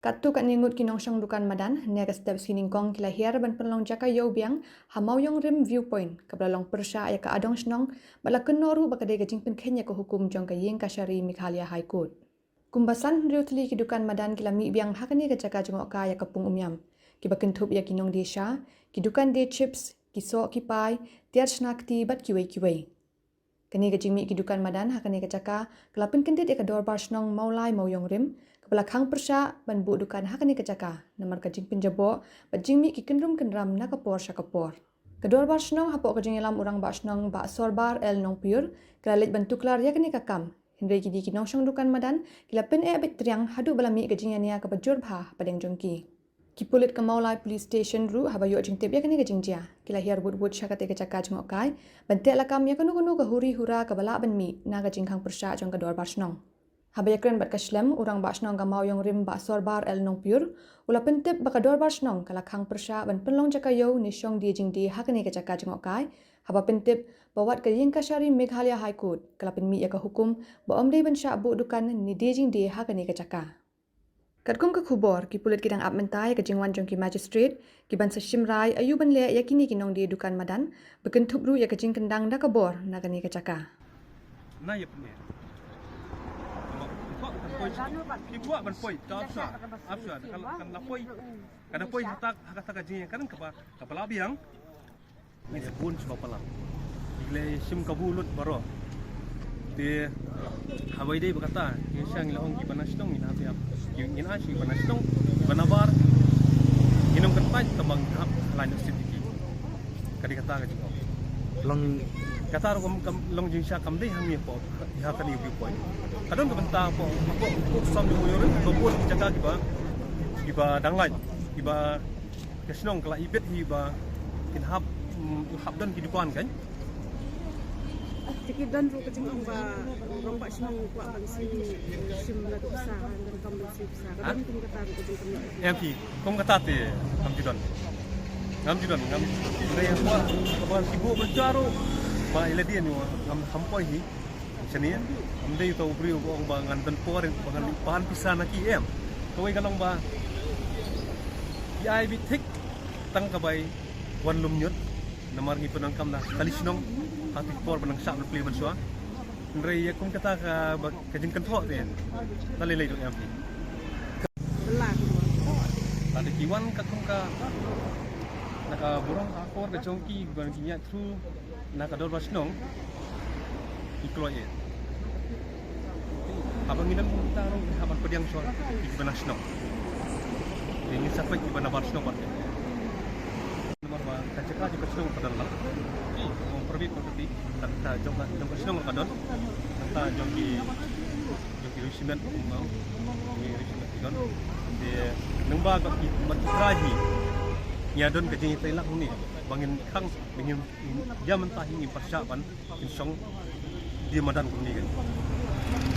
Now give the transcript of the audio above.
Katu kat ningut kinong dukan madan, nega step siningkong kilahir ban penlong jaka yo biang, hamau yong rim viewpoint, kablalong persya ya ka adong snong, bala kenoru bakade gajing pen Kenya ke hukum jong ka yeng kasyari Meghalaya High Court. Kumbasan riutli kidukan madan kilami biang hakani ka jaka jengok ka ya kapung umyam. Kiba kentup ya kinong desha, kidukan de chips, kisok kipai, tiar snakti bat kiwei. Kani gajing mi kidukan madan hakani ka jaka, kelapin kendit ya ka dorbar snong maulai mau yong rim, belakang persya ban bu dukan hakani kecaka namar kajing penjabo bajing mi ki kendrum kendram na kapor syakapor kedua bar snong hapok kajing ilam orang ba snong ba sorbar el nong pure kralit ban tuklar ya kani kakam hindai ki di kinong syong dukan madan kila pen e abit triang hadu balami kajing ania ka bajur bha padeng jongki ki pulit ka maulai police station ru habayo jing tep ya kani kajing jia kila hiar but syakate kecaka jong okai bantek lakam ya kanu ka huri hura ka bala ban mi na kajing khang persya jong kedua bar snong Habayakran bat kaslam urang bak snong gamau yang rim bak sorbar el nong pure ula pentip baka dor bar snong kala khang persya ban penlong jakayo ni syong di jing di hakani ka jaka jengok kai haba pentip bawat ka yeng kasyari Meghalaya High Court kala pen mi ya ka hukum ba omdei ban sya bu dukan ni di jing di hakani ka jaka Kadkum ka khubor ki pulit kidang ap mentai ka jingwan jong ki magistrate ki ban sa shimrai ayu ban le yakini kinong di dukan madan bekentup ru ya ka jing kendang da ka bor na kani ka jaka Na ya punya. Kibuat ban poi ka afsa kan lapoi kada poi hata ka jing kan kapala biang ni sebun sebab pala ile sim kabulut baro de hawai dei berkata yang sang lahong ki banastong ina tiap ingin asyik banastong banabar inum kenpai tambang hap lain sedikit kadi kata ka jing long kata long jing sya kam dei hang ni po ha kan ibu poi kadang kebentar po sam di moyor bobot jaga kiba danglai kiba kesnong kala ibet hiba kin hab dan kidukan kan Tikidan ro kajing ba romba sinong kwa bang sim la usaha dan kamu usaha kadang tum kata ro kajing kami MP kong kata te ngam jidon ngam dai kwa sibuk berjaro ba iladian ngam sampoi hi Senian, amdei tau beri orang bangan dan porin bangan lipahan pisah nak em. Kau ikan ba, ya bitik tang kabai wan lumnyut, namar ngi penangkam dah kalisnong hati por benang sak beli bersua. Ndrei ya kum kata ka kajing kentok ten, tali lei dok em. belah Tadi kiwan ka kum ka naka burung akor ka jongki ban kinya through naka dor basnong ikloye. Abang minum kita orang abang pediang soal ibu nasional. Ini siapa ibu nasional pada? Nomor apa? Kacau juga nasional pada lah. Ini pergi konti tentang jomlah nasional pada. Tentang jomki resimen mau ini resimen kan. Dia nombor bagi berterahi. Nyadon kerja Thailand ni. Bangin kang bangin dia mentah ini persiapan insong dia madan kuni kan.